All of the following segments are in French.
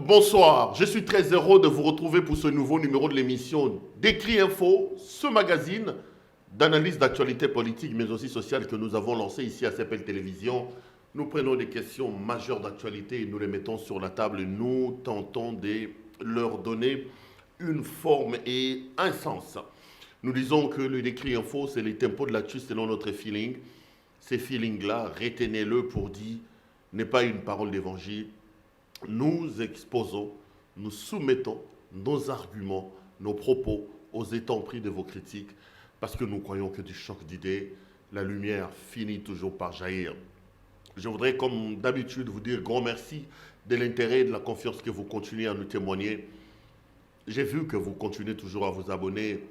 bonsoir. Je suis très heureux de vous retrouver pour ce nouveau numéro de l'émission Décrit Info, ce magazine d'analyse d'actualité politique mais aussi sociale que nous avons lancé ici à CPL Télévision. Nous prenons des questions majeures d'actualité et nous les mettons sur la table et nous tentons de leur donner une forme et un sens. Nous disons que le Décrit Info, c'est les tempos de l'actu selon notre feeling. Ces feelings-là, retenez-le pour dire, n'est pas une parole d'évangile. Nous exposons, nous soumettons nos arguments, nos propos aux états pris de vos critiques, parce que nous croyons que du choc d'idées, la lumière finit toujours par jaillir. Je voudrais, comme d'habitude, vous dire grand merci de l'intérêt et de la confiance que vous continuez à nous témoigner. J'ai vu que vous continuez toujours à vous abonner.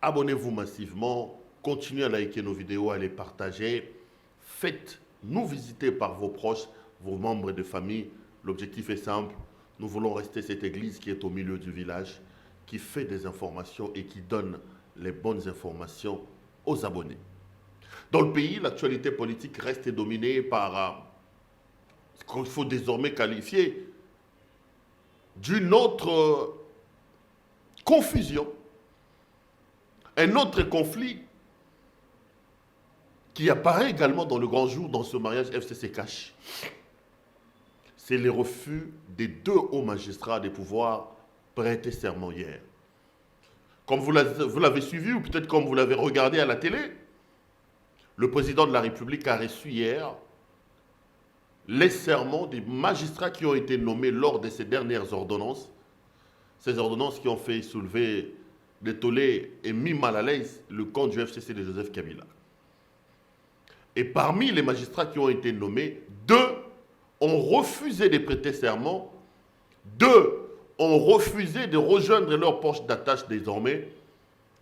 Abonnez-vous massivement, continuez à liker nos vidéos, à les partager. Faites-nous visiter par vos proches, vos membres de famille. L'objectif est simple, nous voulons rester cette église qui est au milieu du village, qui fait des informations et qui donne les bonnes informations aux abonnés. Dans le pays, l'actualité politique reste dominée par ce qu'il faut désormais qualifier d'une autre confusion, un autre conflit qui apparaît également dans le grand jour dans ce mariage FCC Cash. C'est le refus des deux hauts magistrats de pouvoir prêter serment hier. Comme vous l'avez suivi, ou peut-être comme vous l'avez regardé à la télé, le président de la République a reçu hier les serments des magistrats qui ont été nommés lors de ces dernières ordonnances. Ces ordonnances qui ont fait soulever des tollés et mis mal à l'aise le camp du FCC de Joseph Kabila. Et parmi les magistrats qui ont été nommés, deux ont refusé de prêter serment, deux ont refusé de rejoindre leur poste d'attache désormais,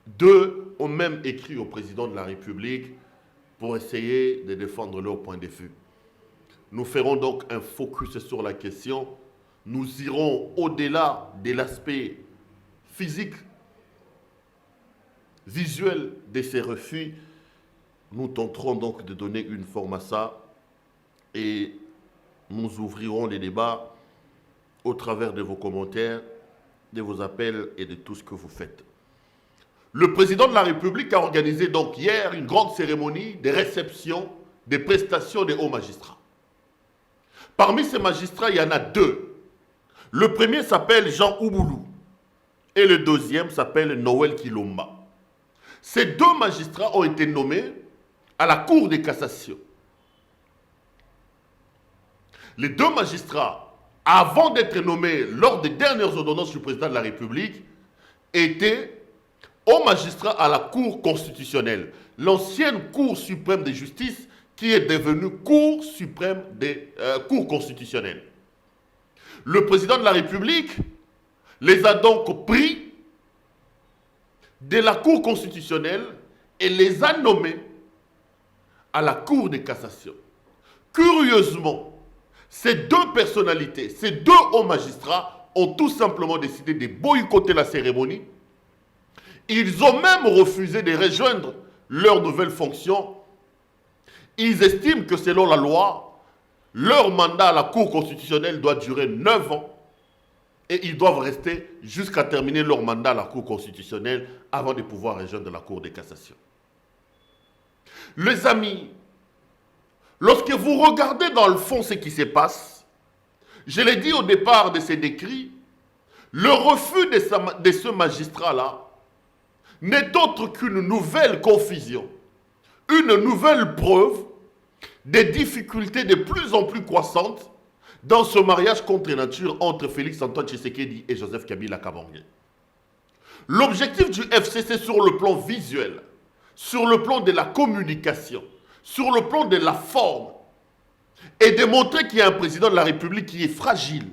deux ont même écrit au président de la République pour essayer de défendre leur point de vue. Nous ferons donc un focus sur la question. Nous irons au-delà de l'aspect physique, visuel de ces refus. Nous tenterons donc de donner une forme à ça et nous ouvrirons les débats au travers de vos commentaires, de vos appels et de tout ce que vous faites. Le président de la République a organisé donc hier une grande cérémonie de réception des prestations des hauts magistrats. Parmi ces magistrats, il y en a deux. Le premier s'appelle Jean Ouboulou et le deuxième s'appelle Noël Kilomba. Ces deux magistrats ont été nommés à la Cour de cassation. Les deux magistrats, avant d'être nommés lors des dernières ordonnances du président de la République, étaient hauts magistrats à la Cour constitutionnelle, l'ancienne Cour suprême de justice qui est devenue Cour suprême des Cours constitutionnelles. Le président de la République les a donc pris de la Cour constitutionnelle et les a nommés à la Cour de cassation. Curieusement, ces deux personnalités, ces deux hauts magistrats ont tout simplement décidé de boycotter la cérémonie. Ils ont même refusé de rejoindre leurs nouvelles fonctions. Ils estiment que selon la loi, leur mandat à la Cour constitutionnelle doit durer 9 ans et ils doivent rester jusqu'à terminer leur mandat à la Cour constitutionnelle avant de pouvoir rejoindre la Cour de cassation. Les amis, lorsque vous regardez dans le fond ce qui se passe, je l'ai dit au départ de ces décrits, le refus de ce magistrat-là n'est autre qu'une nouvelle confusion, une nouvelle preuve des difficultés de plus en plus croissantes dans ce mariage contre nature entre Félix Antoine Tshisekedi et Joseph Kabila Kabange. L'objectif du FCC sur le plan visuel, sur le plan de la communication, sur le plan de la forme, est de montrer qu'il y a un président de la République qui est fragile,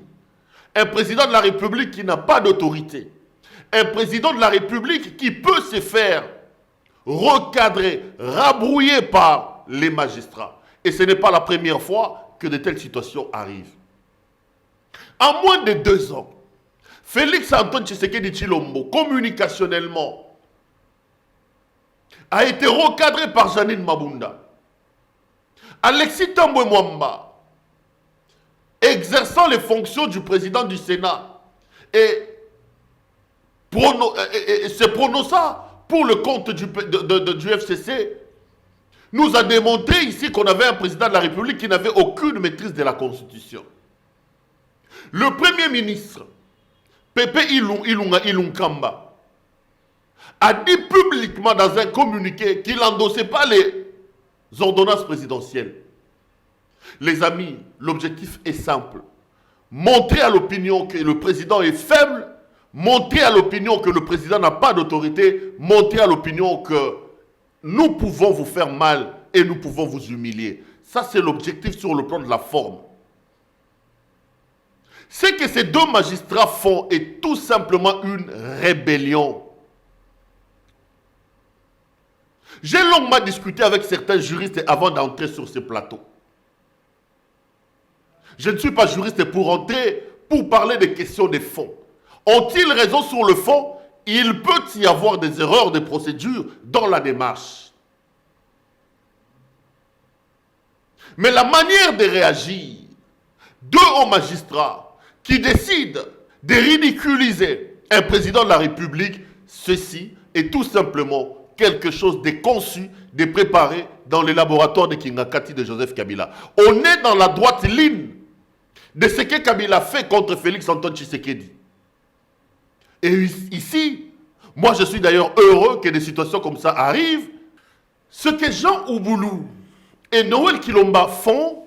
un président de la République qui n'a pas d'autorité, un président de la République qui peut se faire recadrer, rabrouiller par les magistrats. Et ce n'est pas la première fois que de telles situations arrivent. En moins de 2 ans, Félix Antoine Tshisekedi Tshilombo, communicationnellement, a été recadré par Janine Mabunda. Alexis Tambwe Mwamba exerçant les fonctions du président du Sénat et se prononçant pour le compte du FCC, nous a démontré ici qu'on avait un président de la République qui n'avait aucune maîtrise de la Constitution. Le Premier ministre, Pepe Ilunkamba, a dit publiquement dans un communiqué qu'il n'endossait pas les ordonnances présidentielles. Les amis, l'objectif est simple. Montrer à l'opinion que le président est faible, montrer à l'opinion que le président n'a pas d'autorité, montrer à l'opinion que nous pouvons vous faire mal et nous pouvons vous humilier. Ça, c'est l'objectif sur le plan de la forme. Ce que ces deux magistrats font est tout simplement une rébellion. J'ai longuement discuté avec certains juristes avant d'entrer sur ce plateau. Je ne suis pas juriste pour entrer, pour parler des questions des fonds. Ont-ils raison sur le fond? Il peut y avoir des erreurs de procédure dans la démarche. Mais la manière de réagir deux hauts magistrats qui décident de ridiculiser un président de la République, ceci est tout simplement quelque chose de conçu, de préparé dans les laboratoires de Kingakati de Joseph Kabila. On est dans la droite ligne de ce que Kabila fait contre Félix Antoine Tshisekedi. Et ici, moi je suis d'ailleurs heureux que des situations comme ça arrivent. Ce que Jean Ouboulou et Noël Kilomba font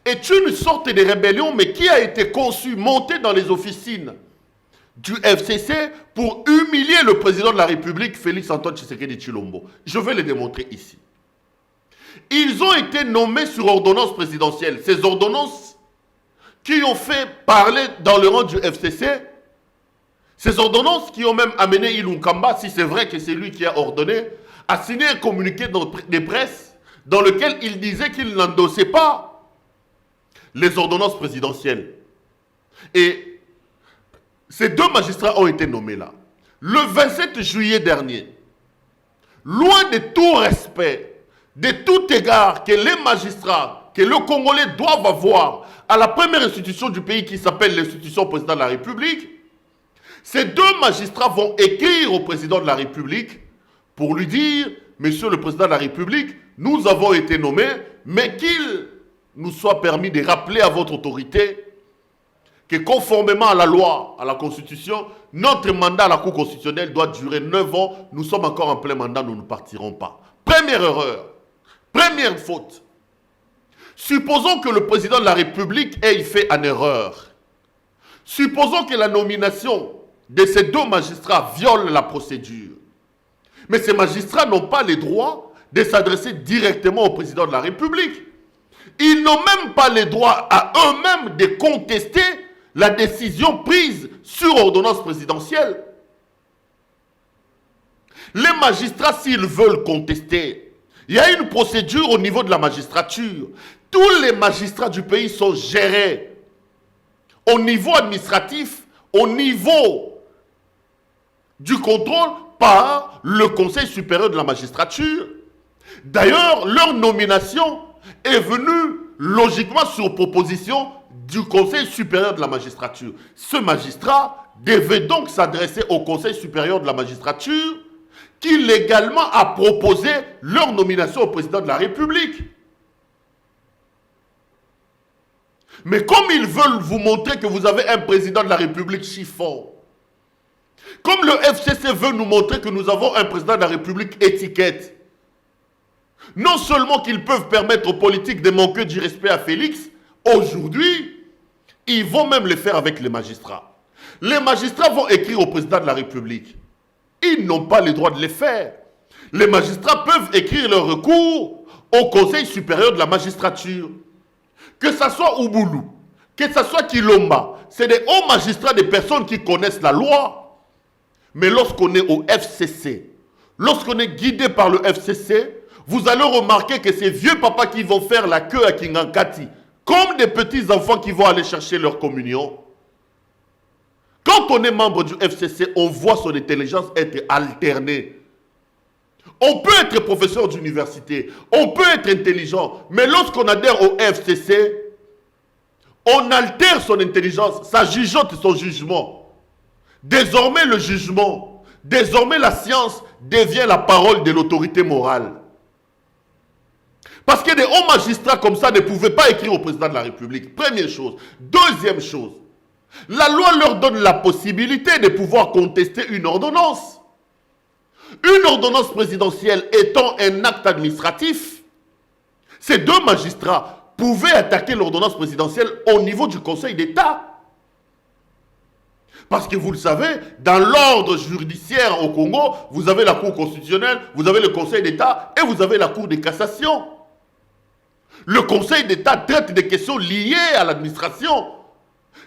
est une sorte de rébellion, mais qui a été conçue, montée dans les officines du FCC pour humilier le président de la République, Félix Antoine Tshisekedi Tshilombo. Je vais les démontrer ici. Ils ont été nommés sur ordonnance présidentielle. Ces ordonnances qui ont fait parler dans le rang du FCC, ces ordonnances qui ont même amené Ilunkamba, si c'est vrai que c'est lui qui a ordonné, à signer un communiqué de presse dans lequel il disait qu'il n'endossait pas les ordonnances présidentielles. Et ces deux magistrats ont été nommés là. Le 27 juillet dernier, loin de tout respect, de tout égard que les magistrats, que le Congolais doivent avoir à la première institution du pays qui s'appelle l'institution président de la République, ces deux magistrats vont écrire au président de la République pour lui dire, Monsieur le président de la République, nous avons été nommés, mais qu'il nous soit permis de rappeler à votre autorité que conformément à la loi, à la Constitution, notre mandat à la Cour constitutionnelle doit durer 9 ans. Nous sommes encore en plein mandat, nous ne partirons pas. Première erreur, première faute. Supposons que le président de la République ait fait une erreur. Supposons que la nomination de ces deux magistrats viole la procédure. Mais ces magistrats n'ont pas le droit de s'adresser directement au président de la République. Ils n'ont même pas le droit à eux-mêmes de contester la décision prise sur ordonnance présidentielle. Les magistrats, s'ils veulent contester, il y a une procédure au niveau de la magistrature. Tous les magistrats du pays sont gérés au niveau administratif, au niveau du contrôle par le Conseil supérieur de la magistrature. D'ailleurs, leur nomination est venue logiquement sur proposition du Conseil supérieur de la magistrature. Ce magistrat devait donc s'adresser au Conseil supérieur de la magistrature qui légalement a proposé leur nomination au président de la République. Mais comme ils veulent vous montrer que vous avez un président de la République chiffon, comme le FCC veut nous montrer que nous avons un président de la République étiquette, non seulement qu'ils peuvent permettre aux politiques de manquer du respect à Félix, aujourd'hui, ils vont même le faire avec les magistrats. Les magistrats vont écrire au président de la République. Ils n'ont pas le droit de le faire. Les magistrats peuvent écrire leur recours au Conseil supérieur de la magistrature. Que ce soit Ouboulou, que ce soit Kilomba, c'est des hauts magistrats, des personnes qui connaissent la loi. Mais lorsqu'on est au FCC, lorsqu'on est guidé par le FCC, vous allez remarquer que ces vieux papas qui vont faire la queue à Kingakati, comme des petits enfants qui vont aller chercher leur communion. Quand on est membre du FCC, on voit son intelligence être alternée. On peut être professeur d'université, on peut être intelligent, mais lorsqu'on adhère au FCC, On altère son intelligence, ça jugeote son jugement. Désormais le jugement, désormais la science devient la parole de l'autorité morale. Parce que des hauts magistrats comme ça ne pouvaient pas écrire au président de la République. Première chose. Deuxième chose. La loi leur donne la possibilité de pouvoir contester une ordonnance. Une ordonnance présidentielle étant un acte administratif, ces deux magistrats pouvaient attaquer l'ordonnance présidentielle au niveau du Conseil d'État. Parce que vous le savez, dans l'ordre judiciaire au Congo, vous avez la Cour constitutionnelle, vous avez le Conseil d'État et vous avez la Cour de cassation. Le Conseil d'État traite des questions liées à l'administration.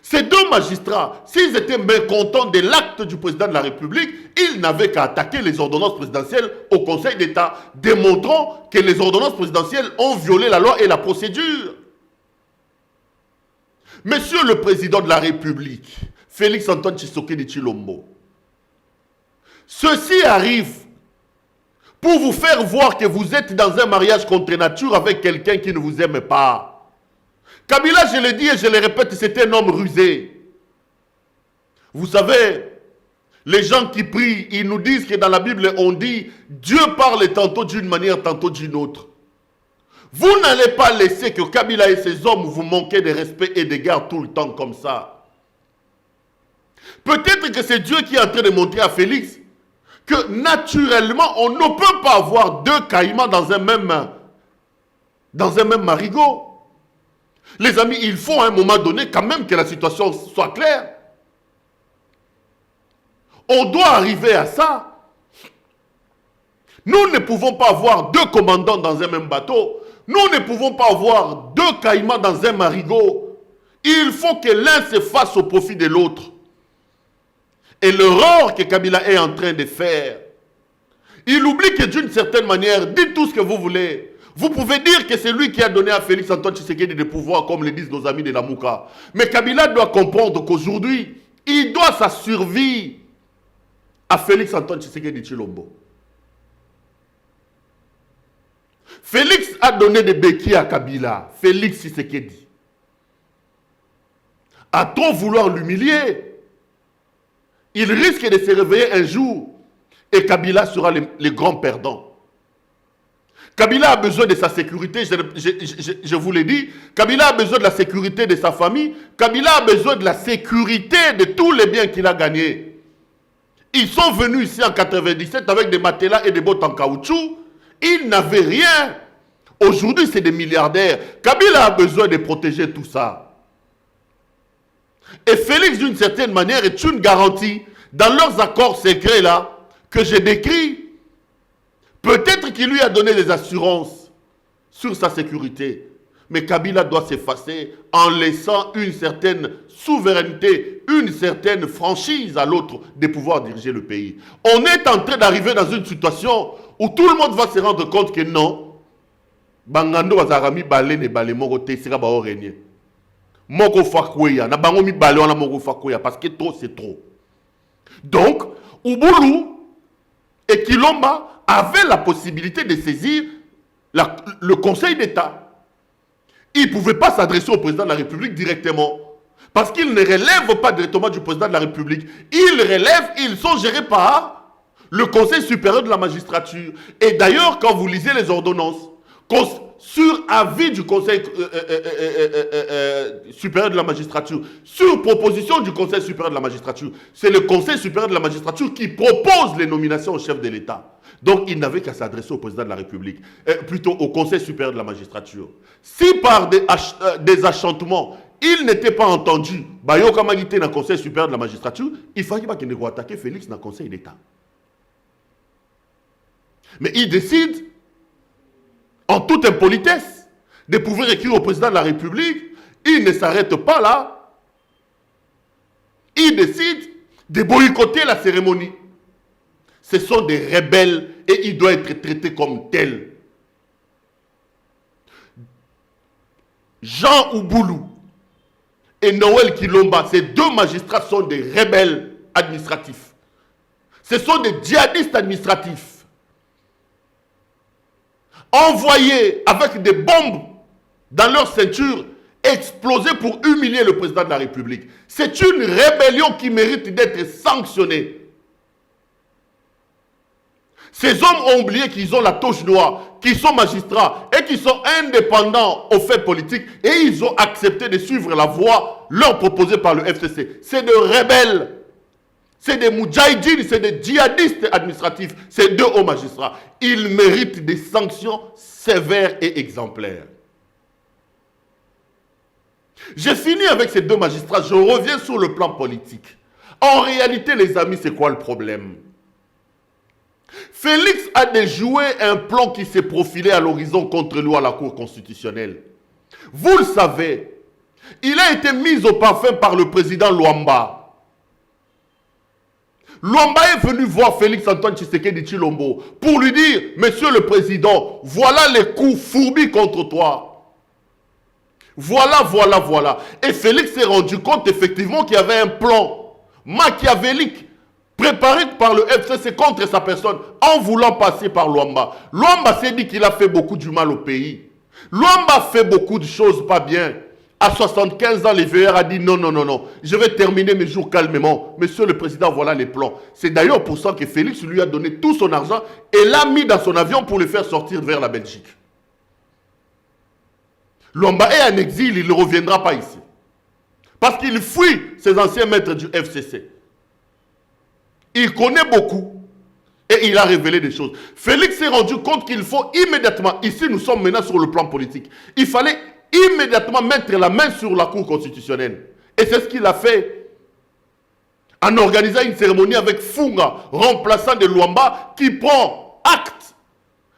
Ces deux magistrats, s'ils étaient mécontents de l'acte du président de la République, ils n'avaient qu'à attaquer les ordonnances présidentielles au Conseil d'État, démontrant que les ordonnances présidentielles ont violé la loi et la procédure. Monsieur le président de la République, Félix Antoine Tshisekedi Tshilombo, ceci arrive pour vous faire voir que vous êtes dans un mariage contre nature avec quelqu'un qui ne vous aime pas. Kabila, je le dis et je le répète, c'est un homme rusé. Vous savez, les gens qui prient, ils nous disent que dans la Bible, on dit Dieu parle tantôt d'une manière, tantôt d'une autre. Vous n'allez pas laisser que Kabila et ses hommes vous manquent de respect et d'égard tout le temps comme ça. Peut-être que c'est Dieu qui est en train de montrer à Félix que naturellement, on ne peut pas avoir deux caïmans dans un même marigot. Les amis, il faut à un moment donné quand même que la situation soit claire. On doit arriver à ça. Nous ne pouvons pas avoir deux commandants dans un même bateau. Nous ne pouvons pas avoir deux caïmans dans un marigot. Il faut que l'un se fasse au profit de l'autre. Et l'erreur que Kabila est en train de faire, il oublie que d'une certaine manière, dites tout ce que vous voulez. Vous pouvez dire que c'est lui qui a donné à Félix Antoine Tshisekedi des pouvoirs, comme le disent nos amis de la Mouka. Mais Kabila doit comprendre qu'aujourd'hui, il doit sa survie à Félix Antoine Tshisekedi Tshilombo. Félix a donné des béquilles à Kabila, Félix Tshisekedi. À trop vouloir l'humilier, il risque de se réveiller un jour et Kabila sera le grand perdant. Kabila a besoin de sa sécurité, je vous l'ai dit. Kabila a besoin de la sécurité de sa famille. Kabila a besoin de la sécurité de tous les biens qu'il a gagnés. Ils sont venus ici en 97 avec des matelas et des bottes en caoutchouc. Ils n'avaient rien. Aujourd'hui, c'est des milliardaires. Kabila a besoin de protéger tout ça. Et Félix, d'une certaine manière, est une garantie dans leurs accords secrets là que j'ai décrits. Peut-être qu'il lui a donné des assurances sur sa sécurité. Mais Kabila doit s'effacer en laissant une certaine souveraineté, une certaine franchise à l'autre de pouvoir diriger le pays. On est en train d'arriver dans une situation où tout le monde va se rendre compte que non. Bangando wazarami balé ne balé moko te sera ba orenie. Moko fakweya na bango mi balé wana moko fakweya parce que trop c'est trop. Donc, Ubulu et Kilomba avaient la possibilité de saisir le Conseil d'État. Ils ne pouvaient pas s'adresser au président de la République directement. Parce qu'ils ne relèvent pas directement du président de la République. Ils sont gérés par le Conseil supérieur de la magistrature. Et d'ailleurs, quand vous lisez les ordonnances, sur avis du Conseil supérieur de la magistrature, sur proposition du Conseil supérieur de la magistrature, c'est le Conseil supérieur de la magistrature qui propose les nominations au chef de l'État. Donc, il n'avait qu'à s'adresser au président de la République, plutôt au Conseil supérieur de la magistrature. Si par des achantements, il n'était pas entendu, Bayo Kamagité dans le Conseil supérieur de la magistrature, il fallait qu'il ne attaquer Félix dans le Conseil d'État. Mais il décide, en toute impolitesse, de pouvoir écrire au président de la République. Il ne s'arrête pas là. Il décide de boycotter la cérémonie. Ce sont des rebelles et ils doivent être traités comme tels. Jean Ouboulou et Noël Kilomba, ces deux magistrats sont des rebelles administratifs. Ce sont des djihadistes administratifs. Envoyés avec des bombes dans leur ceinture exploser pour humilier le président de la République. C'est une rébellion qui mérite d'être sanctionnée. Ces hommes ont oublié qu'ils ont la touche noire, qu'ils sont magistrats et qu'ils sont indépendants aux faits politiques et ils ont accepté de suivre la voie leur proposée par le FCC. C'est des rebelles, c'est des moudjahidines, c'est des djihadistes administratifs, c'est deux hauts magistrats. Ils méritent des sanctions sévères et exemplaires. J'ai fini avec ces deux magistrats, je reviens sur le plan politique. En réalité, les amis, c'est quoi le problème? Félix a déjoué un plan qui s'est profilé à l'horizon contre lui à la Cour constitutionnelle. Vous le savez, il a été mis au parfum par le président Luamba. Luamba est venu voir Félix Antoine Tshisekedi Tshilombo pour lui dire, Monsieur le Président, voilà les coups fourbis contre toi. Voilà, voilà, voilà. Et Félix s'est rendu compte effectivement qu'il y avait un plan machiavélique préparé par le FCC contre sa personne en voulant passer par Luamba. Luamba s'est dit qu'il a fait beaucoup du mal au pays. Luamba fait beaucoup de choses pas bien. À 75 ans, l'IVR a dit non, non, non, non. Je vais terminer mes jours calmement. Monsieur le Président, voilà les plans. C'est d'ailleurs pour ça que Félix lui a donné tout son argent et l'a mis dans son avion pour le faire sortir vers la Belgique. Luamba est en exil, il ne reviendra pas ici. Parce qu'il fuit ses anciens maîtres du FCC. Il connaît beaucoup et il a révélé des choses. Félix s'est rendu compte qu'il faut immédiatement, ici nous sommes maintenant sur le plan politique, il fallait immédiatement mettre la main sur la Cour constitutionnelle. Et c'est ce qu'il a fait en organisant une cérémonie avec Funga, remplaçant de Luamba, qui prend acte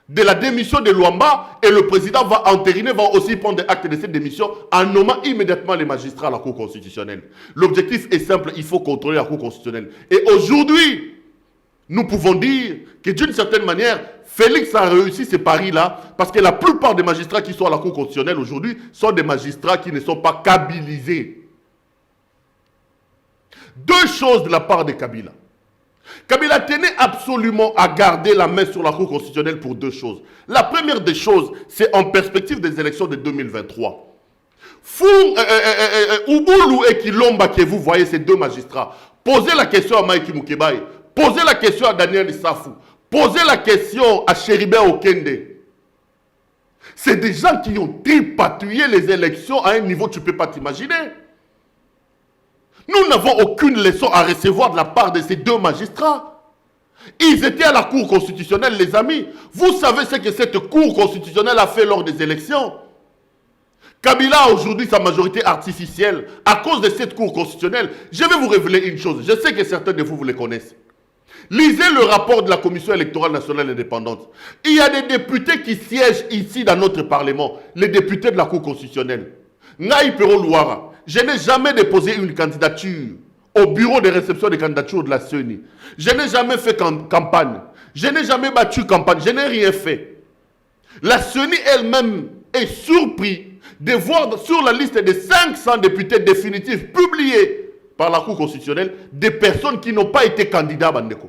de la démission de Luamba et le président va entériner, va aussi prendre acte de cette démission en nommant immédiatement les magistrats à la Cour constitutionnelle. L'objectif est simple, il faut contrôler la Cour constitutionnelle. Et aujourd'hui, nous pouvons dire que d'une certaine manière, Félix a réussi ces paris-là parce que la plupart des magistrats qui sont à la Cour constitutionnelle aujourd'hui sont des magistrats qui ne sont pas kabylisés. Deux choses de la part de Kabila. Kabila tenait absolument à garder la main sur la Cour constitutionnelle pour deux choses. La première des choses, c'est en perspective des élections de 2023. Ouboulou et Kilomba, que vous voyez, ces deux magistrats, posez la question à Maïki Moukebaye, posez la question à Daniel Issafou, posez la question à Chéribé Okende. C'est des gens qui ont tripatouillé les élections à un niveau que tu ne peux pas t'imaginer. Nous n'avons aucune leçon à recevoir de la part de ces deux magistrats. Ils étaient à la Cour constitutionnelle, les amis. Vous savez ce que cette Cour constitutionnelle a fait lors des élections. Kabila a aujourd'hui sa majorité artificielle à cause de cette Cour constitutionnelle. Je vais vous révéler une chose. Je sais que certains de vous les connaissent. Lisez le rapport de la Commission électorale nationale indépendante. Il y a des députés qui siègent ici dans notre Parlement, les députés de la Cour constitutionnelle. Ngaï Pero Louara. Je n'ai jamais déposé une candidature au bureau de réception des candidatures de la CENI. Je n'ai jamais fait campagne. Je n'ai jamais battu campagne. Je n'ai rien fait. La CENI elle-même est surprise de voir sur la liste des 500 députés définitifs publiés par la Cour constitutionnelle des personnes qui n'ont pas été candidats à Bandeko.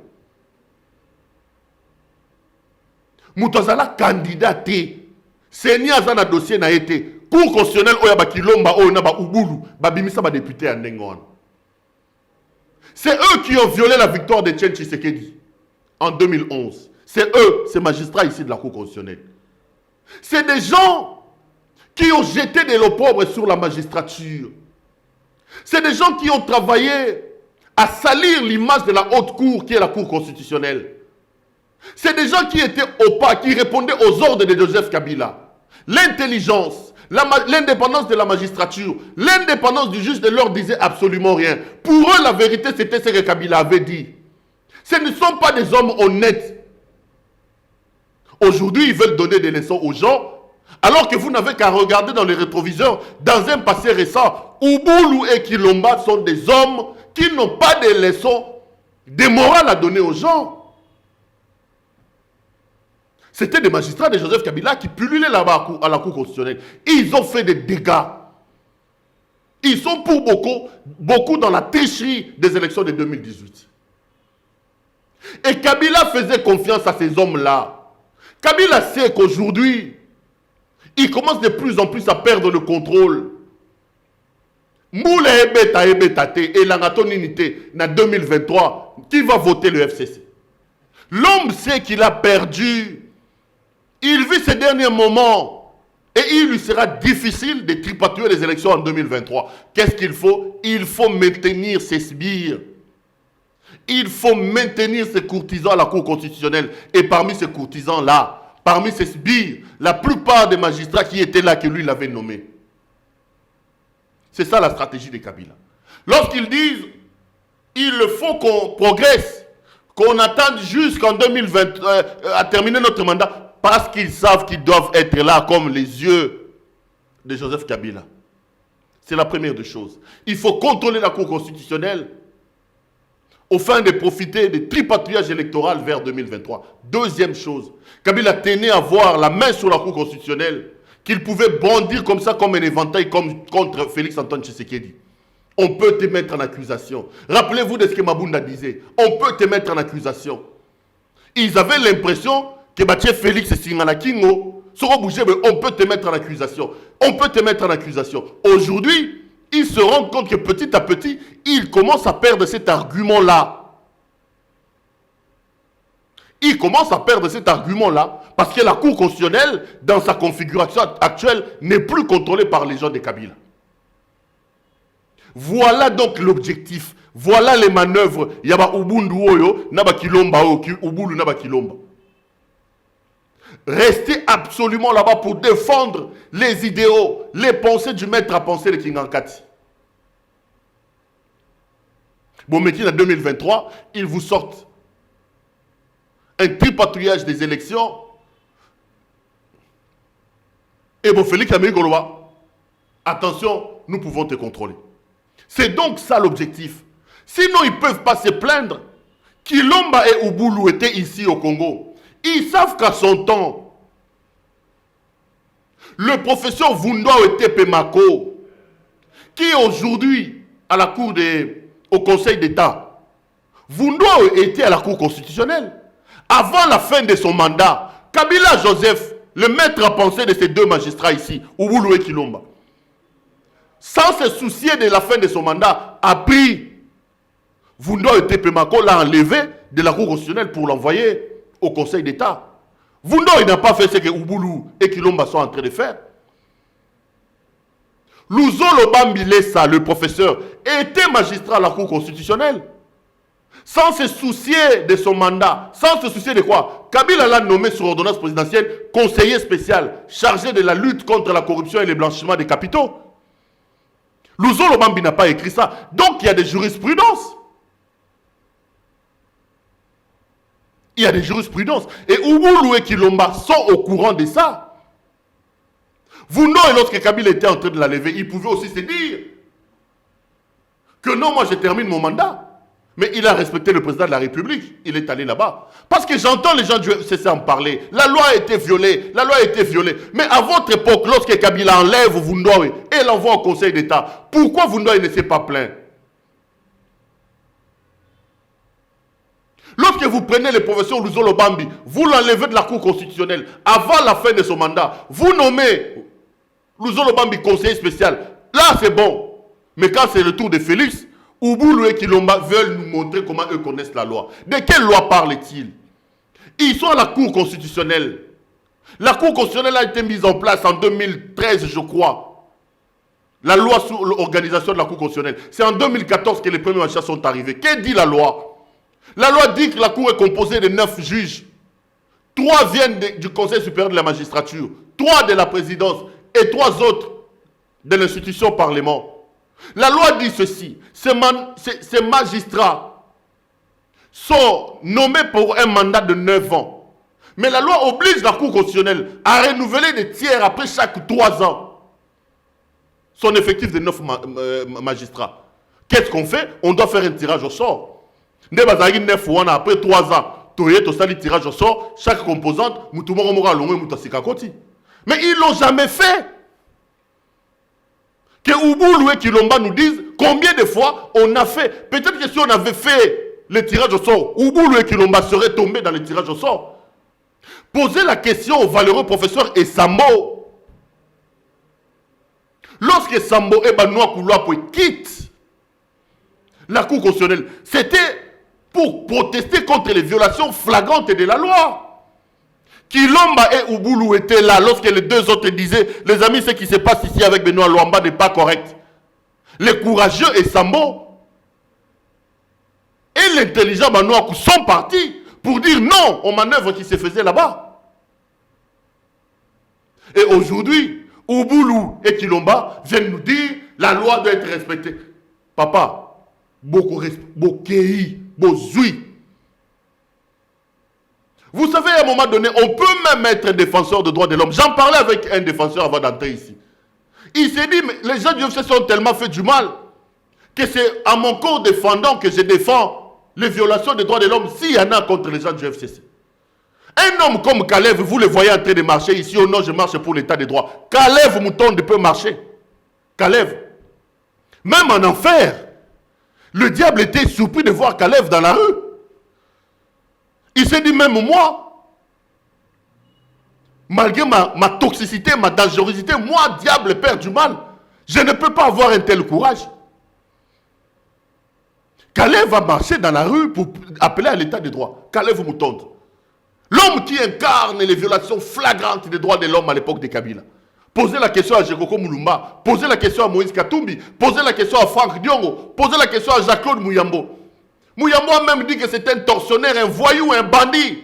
Moutazala candidaté. CENI a un dossier n'a été. Cour constitutionnelle, Oyaba Kilomba, Oyaba Ouboulou, Babimisa, député à Nengon. C'est eux qui ont violé la victoire de Tchen Tshisekedi en 2011. C'est eux, ces magistrats ici de la Cour constitutionnelle. C'est des gens qui ont jeté de l'opprobre sur la magistrature. C'est des gens qui ont travaillé à salir l'image de la haute cour qui est la Cour constitutionnelle. C'est des gens qui étaient au pas, qui répondaient aux ordres de Joseph Kabila. L'intelligence, l'indépendance de la magistrature, l'indépendance du juge ne leur disait absolument rien. Pour eux, la vérité, c'était ce que Kabila avait dit. Ce ne sont pas des hommes honnêtes. Aujourd'hui, ils veulent donner des leçons aux gens, alors que vous n'avez qu'à regarder dans les rétroviseurs, dans un passé récent, Ouboulou et Kilomba sont des hommes qui n'ont pas de leçons de morale à donner aux gens. C'était des magistrats de Joseph Kabila qui pullulaient là-bas à la Cour constitutionnelle. Ils ont fait des dégâts. Ils sont pour beaucoup dans la tricherie des élections de 2018. Et Kabila faisait confiance à ces hommes-là. Kabila sait qu'aujourd'hui, il commence de plus en plus à perdre le contrôle Moule ebeta te et l'angaton unité na 2023, qui va voter le FCC? L'homme sait qu'il a perdu. Il vit ces derniers moments et il lui sera difficile de tripatouiller les élections en 2023. Qu'est-ce qu'il faut? Il faut maintenir ses sbires. Il faut maintenir ses courtisans à la Cour constitutionnelle. Et parmi ces courtisans-là, parmi ces sbires, la plupart des magistrats qui étaient là, que lui l'avait nommé. C'est ça la stratégie de Kabila. Lorsqu'ils disent, il faut qu'on progresse, qu'on attende jusqu'en 2020 à terminer notre mandat, parce qu'ils savent qu'ils doivent être là comme les yeux de Joseph Kabila. C'est la première des choses. Il faut contrôler la Cour constitutionnelle au fin de profiter des tripatouillages électoraux vers 2023. Deuxième chose, Kabila tenait à avoir la main sur la Cour constitutionnelle, qu'il pouvait bondir comme ça, comme un éventail, comme contre Félix Antoine Tshisekedi. On peut te mettre en accusation. Rappelez-vous de ce que Mabunda disait. On peut te mettre en accusation. Ils avaient l'impression que Mathieu Félix Singana Kingo, on peut te mettre en accusation. On peut te mettre en accusation. Aujourd'hui, ils se rendent compte que petit à petit, ils commencent à perdre cet argument-là. Ils commencent à perdre cet argument-là parce que la Cour constitutionnelle, dans sa configuration actuelle, n'est plus contrôlée par les gens de Kabila. Voilà donc l'objectif. Voilà les manœuvres. Yaba Ubundu Oyo, Naba Kilomba, Ubundu Naba Kilomba. Restez absolument là-bas pour défendre les idéaux, les pensées du maître à penser de Kingankati. Bon, mais en 2023, ils vous sortent un tripatouillage des élections. Et bon, Félix Amégoloa, attention, nous pouvons te contrôler. C'est donc ça l'objectif. Sinon, ils ne peuvent pas se plaindre. Kilomba et Ubulu étaient ici au Congo. Ils savent qu'à son temps, le professeur Vundao était Pemako, qui aujourd'hui, à la Cour au Conseil d'État, Vundao était à la Cour constitutionnelle. Avant la fin de son mandat, Kabila Joseph, le maître à penser de ces deux magistrats ici, Ubulu et Kilomba, sans se soucier de la fin de son mandat, a pris Vundao et Pemako, l'a enlevé de la Cour constitutionnelle pour l'envoyer au Conseil d'État. Vundao, il n'a pas fait ce que Ubulu et Kilomba sont en train de faire. Luzolo Bambilesa, le professeur, était magistrat à la Cour constitutionnelle. Sans se soucier de son mandat, sans se soucier de quoi? Kabila l'a nommé sur ordonnance présidentielle conseiller spécial chargé de la lutte contre la corruption et le blanchiment des capitaux. Luzolo Bambi n'a pas écrit ça. Donc il y a des jurisprudences. Il y a des jurisprudences. Et Ubulu et Kilomba sont au courant de ça. Vundao, et lorsque Kabila était en train de la lever, il pouvait aussi se dire que non, moi je termine mon mandat. Mais il a respecté le président de la République. Il est allé là-bas. Parce que j'entends les gens du FCC en parler. La loi a été violée. La loi a été violée. Mais à votre époque, lorsque Kabila enlève Vundao et l'envoie au Conseil d'État, pourquoi Vundao ne s'est pas plaint? Lorsque vous prenez le professeur Luzolo Bambi, vous l'enlevez de la Cour constitutionnelle avant la fin de son mandat, vous nommez Luzolo Bambi conseiller spécial. Là, c'est bon. Mais quand c'est le tour de Félix, Ubulu et Kilomba veulent nous montrer comment eux connaissent la loi. De quelle loi parlent-ils? Ils sont à la Cour constitutionnelle. La Cour constitutionnelle a été mise en place en 2013, je crois. La loi sur l'organisation de la Cour constitutionnelle. C'est en 2014 que les premiers magistrats sont arrivés. Que dit la loi? La loi dit que la Cour est composée de 9 juges. 3 viennent du Conseil supérieur de la magistrature, 3 de la présidence et 3 autres de l'institution Parlement. La loi dit ceci, ces magistrats sont nommés pour un mandat de 9 ans. Mais la loi oblige la Cour constitutionnelle à renouveler des tiers après chaque 3 ans son effectif de 9 magistrats. Qu'est-ce qu'on fait? On doit faire un tirage au sort. Après 3 ans, tirage au sort, chaque composante, mais ils ne l'ont jamais fait. Que Ubulu et Kilomba nous disent combien de fois on a fait. Peut-être que si on avait fait le tirage au sort, Ubulu et Kilomba seraient tombés dans le tirage au sort. Posez la question au valeureux professeur Essambo. Lorsque Sambo et Banoua Koulouapoué quittent la Cour constitutionnelle, c'était pour protester contre les violations flagrantes de la loi. Kilomba et Ouboulou étaient là lorsque les deux autres disaient « Les amis, ce qui se passe ici avec Benoît Luamba n'est pas correct. » Les courageux et Sambo et l'intelligent Banoua sont partis pour dire non aux manœuvres qui se faisaient là-bas. Et aujourd'hui, Ouboulou et Kilomba viennent nous dire « La loi doit être respectée. » Papa, beaucoup respect, vous savez, à un moment donné, on peut même être défenseur des droits de l'homme. J'en parlais avec un défenseur avant d'entrer ici. Il s'est dit, mais les gens du UFC sont tellement fait du mal que c'est à mon corps défendant que je défends les violations des droits de l'homme s'il y en a contre les gens du FCC. Un homme comme Kalev, vous le voyez en train de marcher ici, oh non, je marche pour l'état des droits. Kalev Moutonde peut marcher. Kalev. Même en enfer, le diable était surpris de voir Kalev dans la rue. Il s'est dit, même moi, malgré ma toxicité, ma dangerosité, moi, diable, père du mal, je ne peux pas avoir un tel courage. Kalev va marcher dans la rue pour appeler à l'état des droits. Kalev Moutonde. L'homme qui incarne les violations flagrantes des droits de l'homme à l'époque de Kabila. Posez la question à Jekoko Moulumba, posez la question à Moïse Katumbi, posez la question à Franck Diongo, posez la question à Jacques-Claude Mouyambo. Mouyambo a même dit que c'est un tortionnaire, un voyou, un bandit.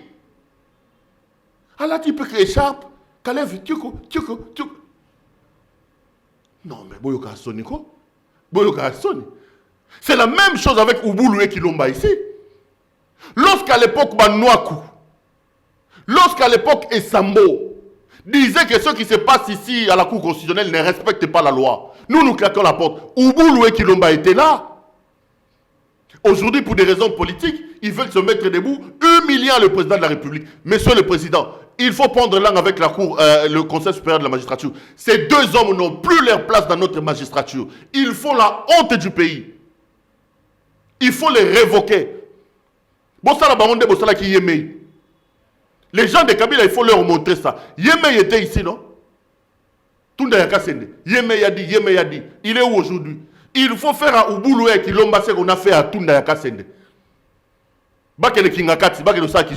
Alors tu peux que écharpe, Kalev, tuko. Non mais Boyoka Soni quoi? Boyoka Soni. C'est la même chose avec Ouboulou et Kilomba ici. Lorsqu'à l'époque Banouakou, lorsqu'à l'époque Essambo disait que ce qui se passe ici à la Cour constitutionnelle ne respecte pas la loi, nous claquons la porte. Ouboulou et Kilomba étaient là. Aujourd'hui, pour des raisons politiques, ils veulent se mettre debout, humiliant le président de la République. Monsieur le Président, il faut prendre langue avec la Cour, le Conseil supérieur de la magistrature. Ces deux hommes n'ont plus leur place dans notre magistrature. Ils font la honte du pays. Il faut les révoquer. Les gens de Kabila, il faut leur montrer ça. Yemei était ici, non? Tunda Yakasende. Yemei a dit. Il est où aujourd'hui? Il faut faire à Ouboulou et Kilomba ce qu'on a fait à Tunda Yakasende. Bakele Kingakati, bakele ça qui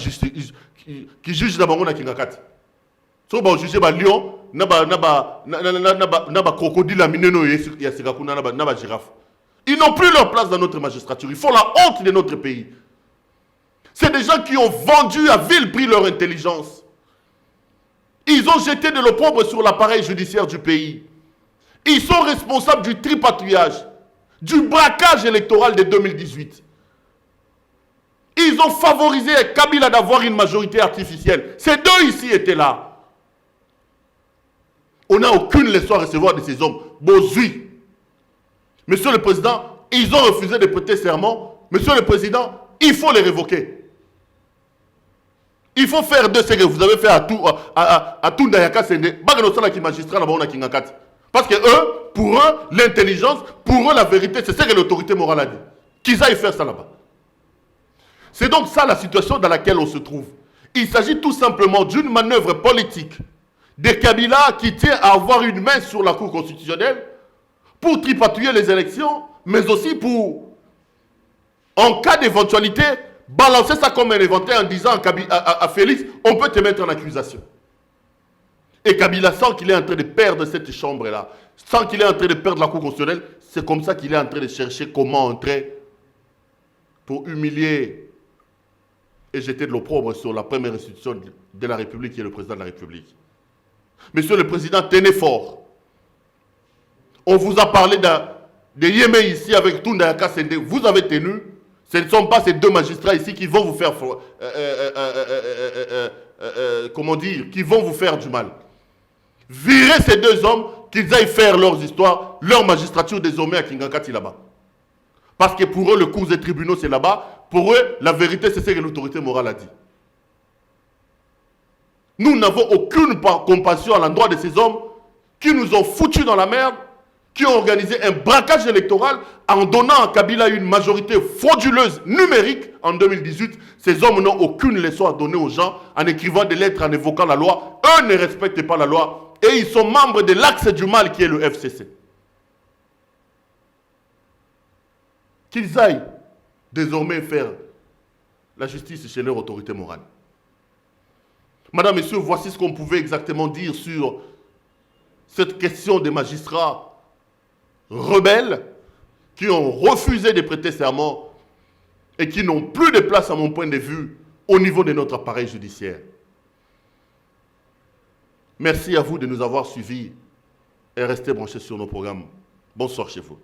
juge d'abord na Kingakati. So ba juger ba lion, na ba crocodile mineno yasikakuna na ba girafe. Ils n'ont plus leur place dans notre magistrature. Ils font la honte de notre pays. C'est des gens qui ont vendu à vil prix leur intelligence. Ils ont jeté de l'opprobre sur l'appareil judiciaire du pays. Ils sont responsables du tripatouillage, du braquage électoral de 2018. Ils ont favorisé Kabila d'avoir une majorité artificielle. Ces deux ici étaient là. On n'a aucune leçon à recevoir de ces hommes. Bozui. Monsieur le Président, ils ont refusé de prêter serment. Monsieur le Président, il faut les révoquer. Il faut faire de ce que vous avez fait à Tunda Yakasende. Parce que eux, pour eux, l'intelligence, pour eux, la vérité, c'est ce que l'autorité morale a dit. Qu'ils aillent faire ça là-bas. C'est donc ça la situation dans laquelle on se trouve. Il s'agit tout simplement d'une manœuvre politique de Kabila qui tient à avoir une main sur la Cour constitutionnelle pour tripatouiller les élections, mais aussi pour, en cas d'éventualité, balancer ça comme un inventaire en disant à Félix, on peut te mettre en accusation. Et Kabila sent qu'il est en train de perdre cette chambre-là, sent qu'il est en train de perdre la Cour constitutionnelle, c'est comme ça qu'il est en train de chercher comment entrer pour humilier et jeter de l'opprobre sur la première institution de la République qui est le président de la République. Monsieur le Président, tenez fort. On vous a parlé de Yémé ici avec Tunda Yakasende. Vous avez tenu. Ce ne sont pas ces deux magistrats ici qui vont vous faire, comment dire, qui vont vous faire du mal. Virez ces deux hommes, qu'ils aillent faire leurs histoires, leur magistrature désormais à Kingakati là-bas. Parce que pour eux, le cours des tribunaux, c'est là-bas. Pour eux, la vérité, c'est ce que l'autorité morale a dit. Nous n'avons aucune compassion à l'endroit de ces hommes qui nous ont foutus dans la merde, qui ont organisé un braquage électoral en donnant à Kabila une majorité frauduleuse numérique en 2018. Ces hommes n'ont aucune leçon à donner aux gens en écrivant des lettres, en évoquant la loi. Eux ne respectent pas la loi et ils sont membres de l'axe du mal qui est le FCC. qu'ils aillent désormais faire la justice chez leur autorité morale. Madame, Messieurs, voici ce qu'on pouvait exactement dire sur cette question des magistrats rebelles qui ont refusé de prêter serment et qui n'ont plus de place, à mon point de vue, au niveau de notre appareil judiciaire. Merci à vous de nous avoir suivis et restez branchés sur nos programmes. Bonsoir chez vous.